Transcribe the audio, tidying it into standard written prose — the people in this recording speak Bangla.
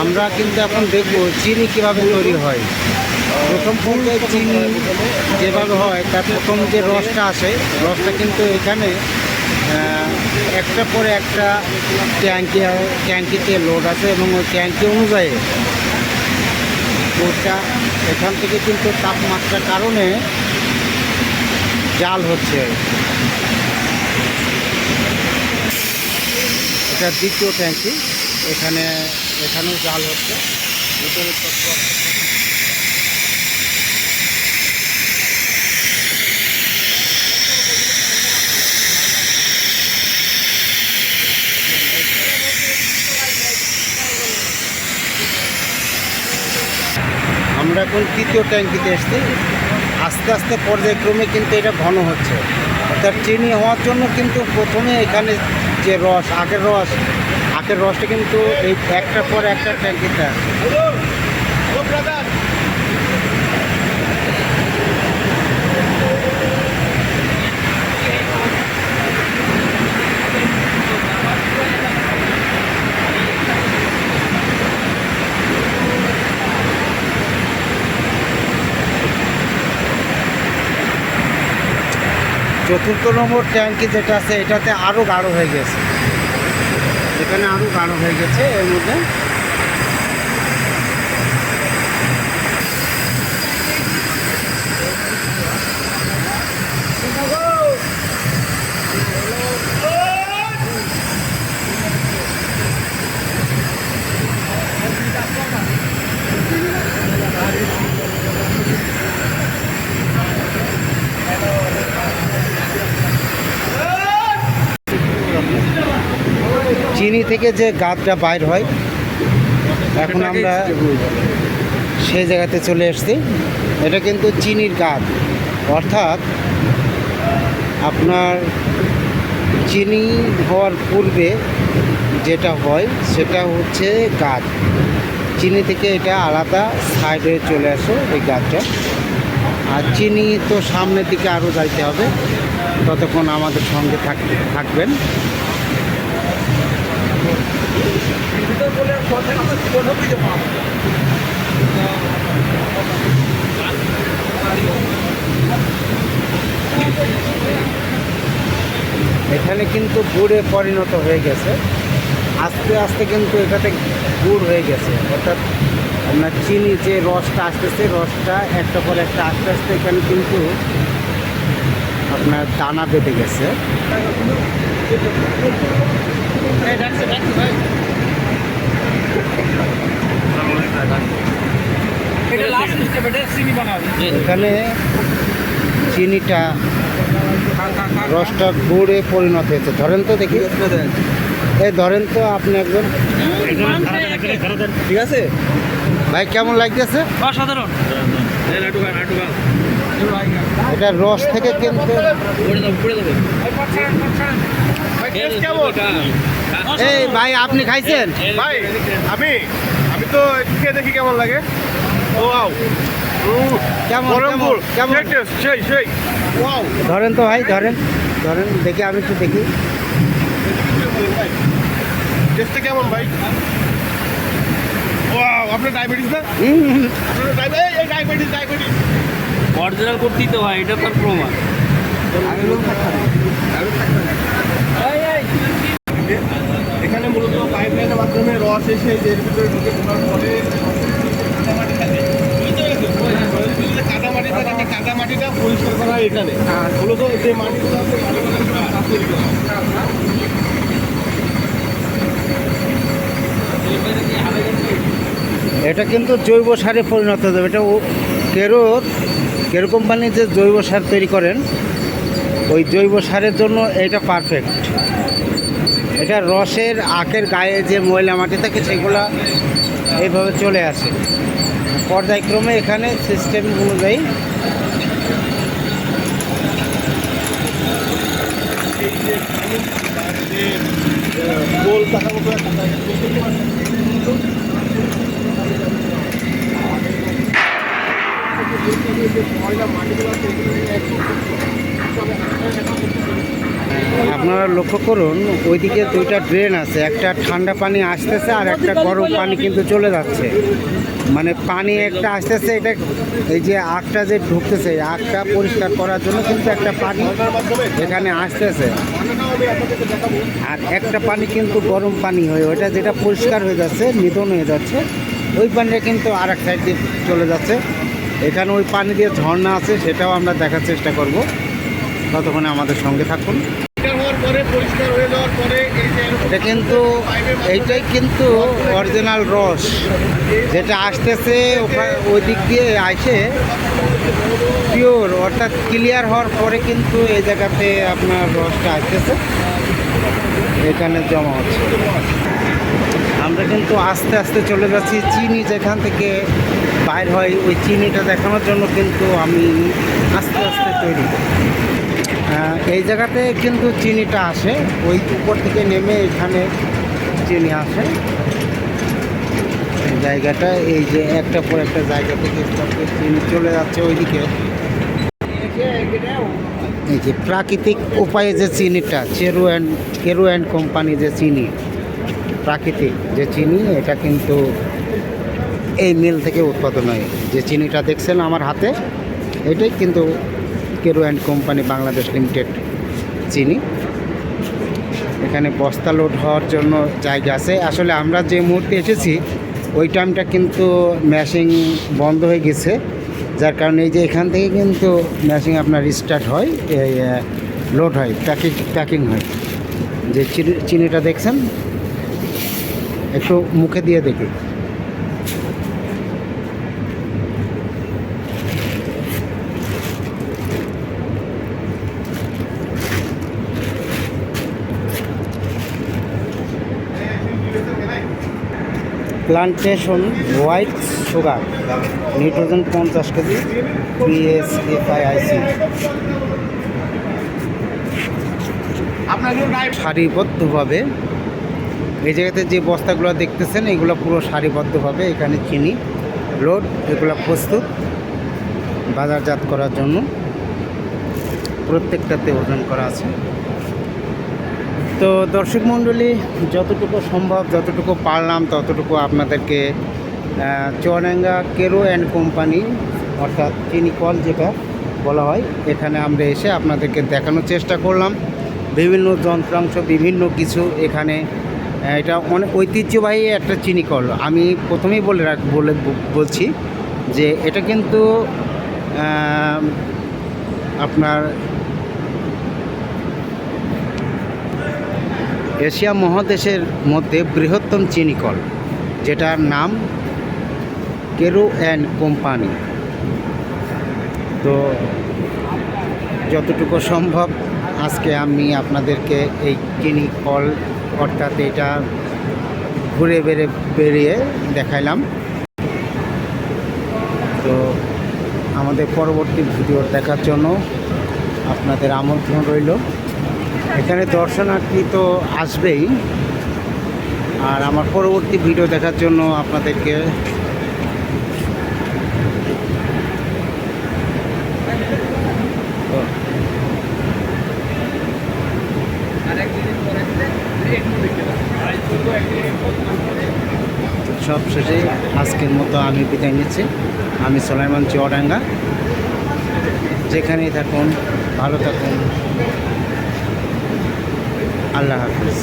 আমরা কিন্তু এখন দেখব চিনি কীভাবে তৈরি হয়। প্রথম পর্যায়ে চিনি যেভাবে হয় তার প্রথম যে রসটা আসে, রসটা কিন্তু এখানে একটা পরে একটা ট্যাঙ্কিতে লোড আছে এবং ওই ট্যাঙ্কি অনুযায়ী ওটা এখান থেকে কিন্তু তাপমাত্রার কারণে জাল হচ্ছে। এটা দ্বিতীয় ট্যাঙ্কি, এখানেও জাল হচ্ছে। ভিতরে আমরা এখন তৃতীয় ট্যাঙ্কিতে এসছি। আস্তে আস্তে পর্যায়ক্রমে কিন্তু এটা ঘন হচ্ছে, অর্থাৎ চিনি হওয়ার জন্য কিন্তু প্রথমে এখানে যে রস আখের রসটা কিন্তু এই একটার পর একটা ট্যাঙ্কিতে আসে। চতুর্থ নম্বর ট্যাঙ্কি যেটা আছে এটাতে আরও গাঢ় হয়ে গেছে, এখানে আরও গাঢ় হয়ে গেছে। এর মধ্যে চিনি থেকে যে গাদটা বাইর হয়, এখন আমরা সেই জায়গাতে চলে এসেছি। এটা কিন্তু চিনির গাদ, অর্থাৎ আপনার চিনি হওয়ার পূর্বে যেটা হয় সেটা হচ্ছে গাদ। চিনি থেকে এটা আলাদা সাইডে চলে আসে এই গাদটা। আর চিনি তো সামনের দিকে আরও যাইতে হবে, ততক্ষণ আমাদের সঙ্গে থাকবেন। এখানে কিন্তু গুড়ে পরিণত হয়ে গেছে, আস্তে আস্তে কিন্তু এটাতে গুড় হয়ে গেছে। অর্থাৎ আপনার চিনি যে রসটা আসতেছে, রসটা একটা পর একটা আস্তে আস্তে এখানে কিন্তু আপনার দানা বেঁধে গেছে। এখানে চিনিটা রসটা গুড়ে পরিণত হয়েছে। ধরেন তো দেখি, এই ধরেন তো আপনি একজন, ঠিক আছে ভাই? কেমন লাগতেছে? অসাধারণ। এটা রস থেকে কিন্তু এই ভাই আপনি খাইছেন? ভাই আমি তো খেয়ে দেখি কেমন লাগে। ও কেমন কেমন? সেই ধরেন তো ভাই, ধরেন দেখি, আমি একটু দেখি টেস্টটা কেমন ভাই। ওয়াও, আপনার ডায়াবেটিস না? আপনার ডায়াবেটিস অরিজিনাল করতেই তো ভাই, এটা তার প্রমাণ। এখানে মূলত পাইপ লাইনের মাধ্যমে রস এসে এর ভিতরে ঢুকে ঢোকার পরে কাদা মাটিটা পরিষ্কার করা হয় এখানে। মূলত যে মাটিগুলো আছে এটা কিন্তু জৈব সারে পরিণত হবে। এটা কেরো কোম্পানি যে জৈব সার তৈরি করেন, ওই জৈব সারের জন্য এটা পারফেক্ট। এটা রসের আখের গায়ে যে ময়লা মাটি থাকে সেগুলো এইভাবে চলে আসে পর্যায়ক্রমে। এখানে সিস্টেম অনুযায়ী গোল টাকা মতো আপনারা আপনারা লক্ষ্য করুন ওইদিকে দুইটা ড্রেন আছে, একটা ঠান্ডা পানি আসতেছে আর একটা গরম পানি কিন্তু চলে যাচ্ছে। মানে পানি একটা আসতেছে, এটা এই যে আগটা যে ঢুকতেছে এই আগটা পরিষ্কার করার জন্য কিন্তু একটা পানি এখানে আসতেছে, আর একটা পানি কিন্তু গরম পানি হয়ে ওইটা যেটা পরিষ্কার হয়ে যাচ্ছে, নিধন হয়ে যাচ্ছে, ওই পানিটা কিন্তু আর এক সাইড দিয়ে চলে যাচ্ছে। এখানে ওই পানি দিয়ে ঝর্ণা আছে, সেটাও আমরা দেখার চেষ্টা করব। ততক্ষণে আমাদের সঙ্গে থাকুন। হওয়ার পরে পরিষ্কার হয়ে যাওয়ার পরে এই যে এটা কিন্তু এইটাই কিন্তু অরিজিনাল রস যেটা আসতেছে ওই দিক দিয়ে আসে পিওর, অর্থাৎ ক্লিয়ার হওয়ার পরে কিন্তু এই জায়গাতে আপনার রসটা আসতেছে, এখানে জমা হচ্ছে। আমরা কিন্তু আস্তে আস্তে চলে যাচ্ছি চিনি যেখান থেকে বাইর হয়, ওই চিনিটা দেখানোর জন্য কিন্তু আমি আস্তে আস্তে তৈরি করি। এই জায়গাতে কিন্তু চিনিটা আসে, ওই উপর থেকে নেমে এখানে চিনি আসে। জায়গাটা এই যে একটা পর একটা জায়গা থেকে চিনি চলে যাচ্ছে ওইদিকে। এই যে প্রাকৃতিক উপায়ে যে চিনিটা, কেরু অ্যান্ড কোম্পানি যে চিনি, প্রাকৃতিক যে চিনি, এটা কিন্তু এই মিল থেকে উৎপাদন হয়। যে চিনিটা দেখছেন আমার হাতে, এটাই কিন্তু Carew and company Bangladesh limited চিনি। এখানে বস্তা লোড হওয়ার জন্য জায়গা আছে। আসলে আমরা যে মুহূর্তে এসেছি ওই টাইমটা কিন্তু মেশিন বন্ধ হয়ে গেছে, যার কারণে এই যে এখান থেকে কিন্তু মেশিন আপনার স্টার্ট হয়, এই লোড হয়, প্যাকিং হয়। যে চিনিটা দেখছেন একটু মুখে দিয়ে দেখি। Plantation white sugar, nitrogen 50 KG, PSFIC। সারিবদ্ধভাবে এই জায়গাতে যে বস্তাগুলো দেখতেছেন এগুলো পুরো সারিবদ্ধভাবে এখানে চিনি লোড, এগুলো প্রস্তুত বাজারজাত করার জন্য। প্রত্যেকটাতে ওজন করা আছে। তো দর্শক মণ্ডলী, যতটুকু সম্ভব, যতটুকু পারলাম ততটুকু আপনাদেরকে চুয়াডাঙ্গা কেরু অ্যান্ড কোম্পানি, অর্থাৎ চিনি কল যেটা বলা হয়, এখানে আমরা এসে আপনাদেরকে দেখানোর চেষ্টা করলাম। বিভিন্ন যন্ত্রাংশ, বিভিন্ন কিছু এখানে। এটা অনেক ঐতিহ্যবাহী একটা চিনি কল। আমি প্রথমেই বলছি যে এটা কিন্তু আপনার এশিয়া মহাদেশের মধ্যে বৃহত্তম চিনি কল, যেটার নাম কেরু অ্যান্ড কোম্পানি। তো যতটুকু সম্ভব আজকে আমি আপনাদেরকে এই চিনি কল, অর্থাৎ এটা ঘুরে বেরিয়ে দেখাইলাম। তো আমাদের পরবর্তী ভিডিও দেখার জন্য আপনাদের আমন্ত্রণ রইল। এখানে দর্শনার্থী তো আসবেই, আর আমার পরবর্তী ভিডিও দেখার জন্য আপনাদেরকে সব শেষে আজকের মতো আমি বিদায় নিচ্ছি। আমি সুলাইমান চুয়াডাঙ্গা। যেখানেই থাকুন ভালো থাকুন, আল্লাহ হাফিজ।